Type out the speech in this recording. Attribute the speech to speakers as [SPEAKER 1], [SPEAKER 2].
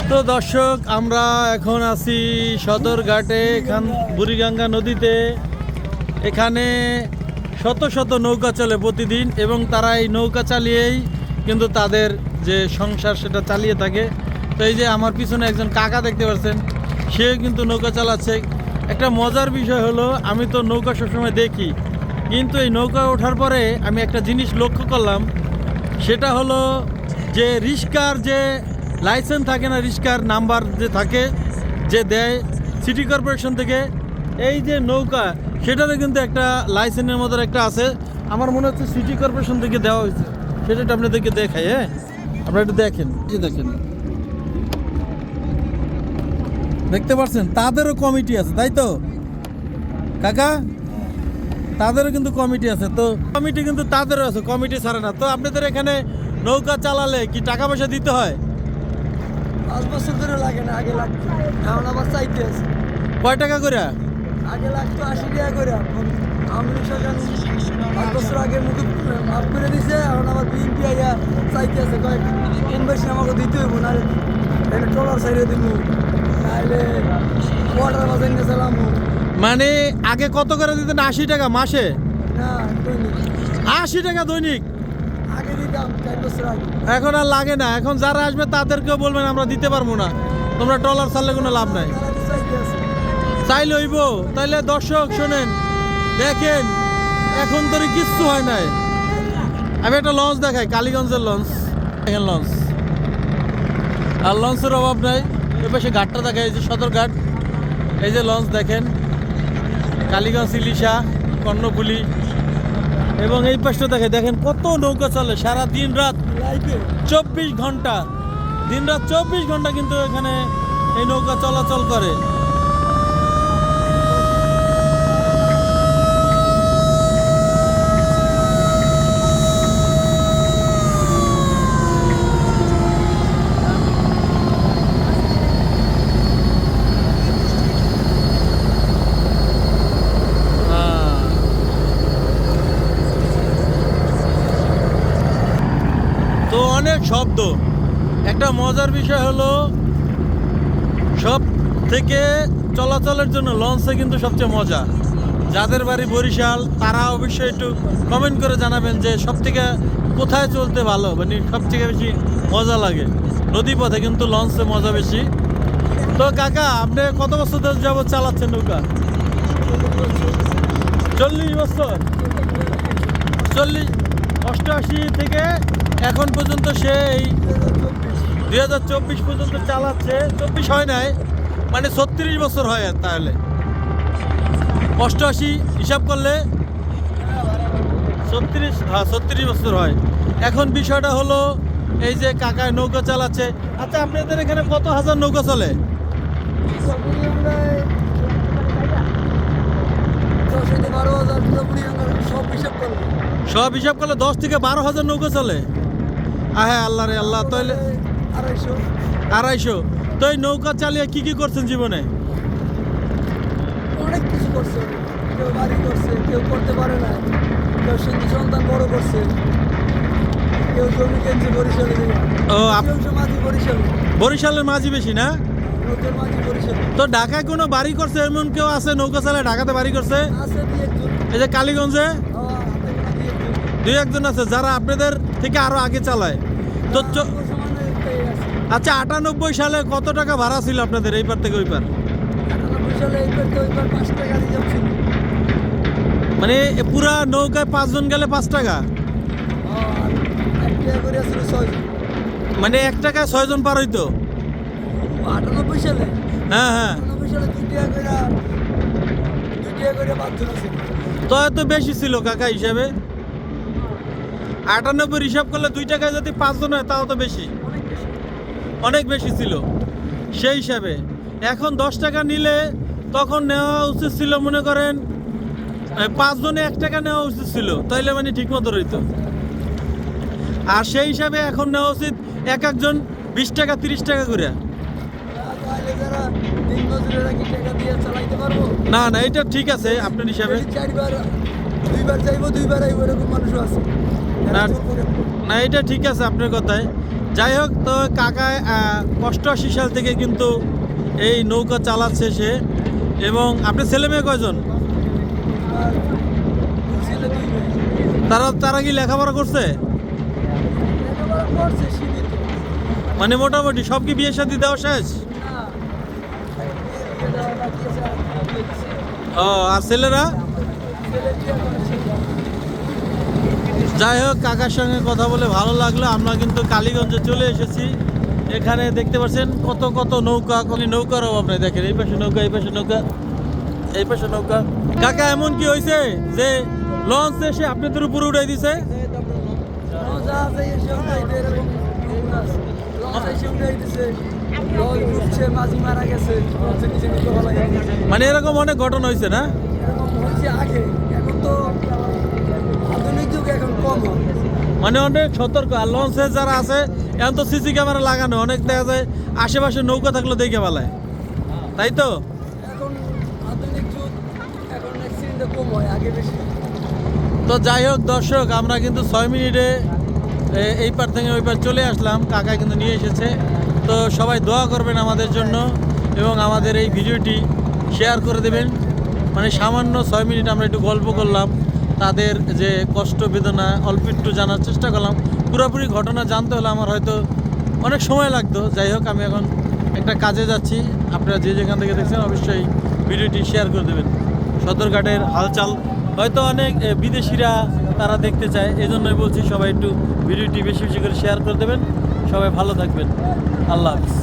[SPEAKER 1] তো দর্শক, আমরা এখন আছি সদরঘাটে, বুড়িগঙ্গা নদীতে। এখানে শত শত নৌকা চলে প্রতিদিন, এবং তারা এই নৌকা চালিয়েই কিন্তু তাদের যে সংসার সেটা চালিয়ে থাকে। তো এই যে আমার পিছনে একজন কাকা দেখতে পাচ্ছেন, সে কিন্তু নৌকা চালাচ্ছে। একটা মজার বিষয় হলো, আমি তো নৌকা সবসময় দেখি, কিন্তু এই নৌকা ওঠার পরে আমি একটা জিনিস লক্ষ্য করলাম। সেটা হলো যে রিস্কার যে লাইসেন্স থাকে না, রিস্কার নাম্বার যে থাকে, যে দেয় সিটি কর্পোরেশন থেকে, এই যে নৌকা সেটাতে কিন্তু একটা লাইসেন্সের মতো একটা আছে। আমার মনে হচ্ছে সিটি কর্পোরেশন থেকে দেওয়া হয়েছে। সেটা আপনাদেরকে দেখাই। হ্যাঁ, আপনারা একটু দেখেন, এই দেখেন, দেখতে পাচ্ছেন তাদেরও কমিটি আছে, তাই তো কাকা? তাদেরও কিন্তু কমিটি আছে। তো কমিটি কিন্তু তাদেরও আছে, কমিটি ছাড়া না। তো আপনাদের এখানে নৌকা চালালে কি টাকা পয়সা দিতে হয়?
[SPEAKER 2] 5 বছর ধরে লাগে না, আগে লাগতো, এখন আবার চাইতে আছে।
[SPEAKER 1] কয় টাকা করে?
[SPEAKER 2] আগে লাগতো 80 টাকা করে, এখন আওয়ামী সরকার 5 বছর আগে মুখে মাফ করে দিছে, এখন আবার বিএনপি আইয়া চাইতে আছে, কয়েক কম বেশি আমাকে দিতে হইব, নাহলে একটা ট্রলার সাইডে দিব, নাহলে ওয়াটার বাজার নিয়ে চালামো।
[SPEAKER 1] মানে আগে কত করে দিতেন? 80 টাকা মাসে?
[SPEAKER 2] না, দৈনিক
[SPEAKER 1] 80 টাকা দৈনিক?
[SPEAKER 2] আগে দিতাম 4 বছর আগে।
[SPEAKER 1] এখন আর লাগে না। এখন যারা আসবে তাদেরকেও বলবেন আমরা দিতে পারবো না, তোমরা ট্রলার ছাড়লে কোনো লাভ নাই।
[SPEAKER 2] তারা তো চাইতে আছে।
[SPEAKER 1] চাইলে হইব। তাইলে দর্শক শোনেন, দেখেন এখন তো কিচ্ছু হয় নাই। আমি একটা লঞ্চ দেখাই, কালীগঞ্জের লঞ্চ। দেখেন লঞ্চ, আর লঞ্চের অভাব নাই। এ পাশে ঘাটটা দেখাই, এই যে সদরঘাট। এই যে লঞ্চ দেখেন, কালীগঞ্জ, ইলিশা, কর্ণফুলি, এবং এই পাশটা দেখে দেখেন কত নৌকা চলে সারা দিন রাত,
[SPEAKER 2] লাইফে
[SPEAKER 1] 24 ঘন্টা, দিন রাত 24 ঘন্টা কিন্তু এখানে এই নৌকা চলাচল করে। তো অনেক শব্দ। একটা মজার বিষয় হলো, সব থেকে চলাচলের জন্য লঞ্চে কিন্তু সবচেয়ে মজা। যাদের বাড়ি বরিশাল তারা অবশ্যই একটু কমেন্ট করে জানাবেন যে সব থেকে কোথায় চলতে ভালো, মানে সব থেকে বেশি মজা লাগে। নদীপথে কিন্তু লঞ্চে মজা বেশি। তো কাকা, আপনি কত বছর ধরে যাবত চালাচ্ছেন নৌকা? 40 বছর? 88 থেকে এখন পর্যন্ত সেই 2024 পর্যন্ত চালাচ্ছে। 24 হয় নাই, মানে 36 বছর হয়। আর তাহলে 88 হিসাব করলে 36 বছর হয়। এখন বিষয়টা হলো, এই যে কাকায় নৌকা চালাচ্ছে। আচ্ছা, আপনাদের এখানে কত হাজার নৌকা চলে? সব হিসাব করলে 10 থেকে 12 হাজার নৌকা চলে। হ্যাঁ, আল্লাহ রে আল্লাহ। তাহলে 250। তো এই নৌকা চালিয়ে কি কি করছেন জীবনে?
[SPEAKER 2] অনেক কিছু করছে, কেউ বাড়ি করছে, কেউ করতে পারে না, কেউ সন্তান বড় করছে, কেউ জমি কিনছে বরিশালে।
[SPEAKER 1] ও,
[SPEAKER 2] মাঝি বরিশালে,
[SPEAKER 1] বরিশালের মাঝি বেশি না?
[SPEAKER 2] নদীর মাঝি বরিশালে।
[SPEAKER 1] তো ঢাকায় কোনো বাড়ি করছে এমন কেউ আছে নৌকা চালায় ঢাকাতে বাড়ি করছে?
[SPEAKER 2] আছে 2-1 জন।
[SPEAKER 1] এই যে কালীগঞ্জে
[SPEAKER 2] হাতে গোনা 2-1 জন।
[SPEAKER 1] 2-1 জন আছে যারা আপনাদের থেকে আরো আগে চালায়। তো আচ্ছা, 98 সালে কত টাকা ভাড়া ছিল আপনাদের এই পার থেকে ওই পার?
[SPEAKER 2] 98 সালে এই পার থেকে ওই পার 5 টাকা রিজার্ভ ছিল।
[SPEAKER 1] মানে পুরা নৌকায় 5 জন গেলে 5 টাকা?
[SPEAKER 2] আর 1 টাকা করে আসলে 6 জন।
[SPEAKER 1] মানে 1 টাকায় 6 জন পার হইতো?
[SPEAKER 2] 98 সালে?
[SPEAKER 1] হ্যাঁ হ্যাঁ।
[SPEAKER 2] 98 সালে 2 টাকা করে 5 জন ছিল।
[SPEAKER 1] তো এত বেশি ছিল কাকা হিসাবে? 98 হিসাব করলে 2 টাকায় যদি 5 জন হয় তাও তো বেশি, অনেক বেশি ছিল সেই হিসাবে। এখন 10 টাকা নিলে তখন নেওয়া উচিত ছিল, মনে করেন 5 জনে 1 টাকা নেওয়া উচিত ছিল, তাইলে মানে ঠিক মতো রইতো। আর সেই হিসাবে এখন নেওয়া উচিত এক একজন 20 টাকা 30 টাকা করে।
[SPEAKER 2] যারা দিন মজুরেরা কি টাকা দিয়ে চালাইতে পারবো?
[SPEAKER 1] না না, এটা ঠিক আছে আপনার হিসাবে।
[SPEAKER 2] 2বার যাইবো 2বার আইবো, এরকম মানুষও আছে।
[SPEAKER 1] না না, এটা ঠিক আছে আপনার কথায়। যাই হোক, তো কাকা 88 সাল থেকে কিন্তু এই নৌকা চালাচ্ছে সে। এবং আপনার ছেলে মেয়ে কয়জন?
[SPEAKER 2] আর ছেলে 2 ভাই।
[SPEAKER 1] তারা কি লেখাপড়া করছে?
[SPEAKER 2] লেখাপড়া করছে সীমিত।
[SPEAKER 1] মানে মোটামুটি সব কি বিয়ে শাদী দেওয়া শেষ?
[SPEAKER 2] না, বিয়ে দেওয়া বাকি আছে, আর বিয়ে দিছে।
[SPEAKER 1] ও, আর ছেলেরা?
[SPEAKER 2] ছেলে বিয়ে করেছে।
[SPEAKER 1] যাই হোক, কাকার সঙ্গে কথা বলে ভালো লাগলো। আমরা কিন্তু কালীগঞ্জে চলে এসেছি। এখানে দেখতে পাচ্ছেন কত কত নৌকা, নৌকার অভাব নাই। দেখেন এই পাশে নৌকা, এই পাশে নৌকা, এই পাশে নৌকা। কাকা এমন কি হয়েছে যে লঞ্চ এসে আপনাদের উপরে উঠাই দিছে?
[SPEAKER 2] রোজা আছে, এসে উঠাইতে এরকম নমুনা আছে। রোজা এসে উঠাই দিছে, লঞ্চ ডুবছে, মাঝি মারা গেছে, লঞ্চের নিচে নিতে ভালো লাগে।
[SPEAKER 1] মানে এরকম অনেক ঘটনা হয়েছে না?
[SPEAKER 2] এরকম হয়েছে আগে, এখন তো আধুনিক যুগ, এখন কম হয়।
[SPEAKER 1] মানে অনেক সতর্ক। আর লঞ্চে যারা আছে এখন তো সিসি ক্যামেরা লাগানো, অনেক দেখা যায় আশেপাশে নৌকা থাকলে দেখে পালায়, তাই তো?
[SPEAKER 2] এখন আধুনিক যুগ, এখন অ্যাক্সিডেন্টটা কম হয়, আগে বেশি।
[SPEAKER 1] তো যাই হোক দর্শক, আমরা কিন্তু 6 মিনিটে এই পার থেকে ওই পার চলে আসলাম। কাকা কিন্তু নিয়ে এসেছে। তো সবাই দোয়া করবেন আমাদের জন্য এবং আমাদের এই ভিডিওটি শেয়ার করে দেবেন। মানে সামান্য 6 মিনিট আমরা একটু গল্প করলাম, তাদের যে কষ্ট বেদনা অল্প একটু জানার চেষ্টা করলাম। পুরোপুরি ঘটনা জানতে হলে আমার হয়তো অনেক সময় লাগতো। যাই হোক, আমি এখন একটা কাজে যাচ্ছি। আপনারা যে যেখান থেকে দেখছেন অবশ্যই ভিডিওটি শেয়ার করে দেবেন। সদরঘাটের হালচাল হয়তো অনেক বিদেশিরা তারা দেখতে চায়, এই জন্যই বলছি সবাই একটু ভিডিওটি বেশি বেশি করে শেয়ার করে দেবেন। সবাই ভালো থাকবেন। আল্লাহ হাফিজ।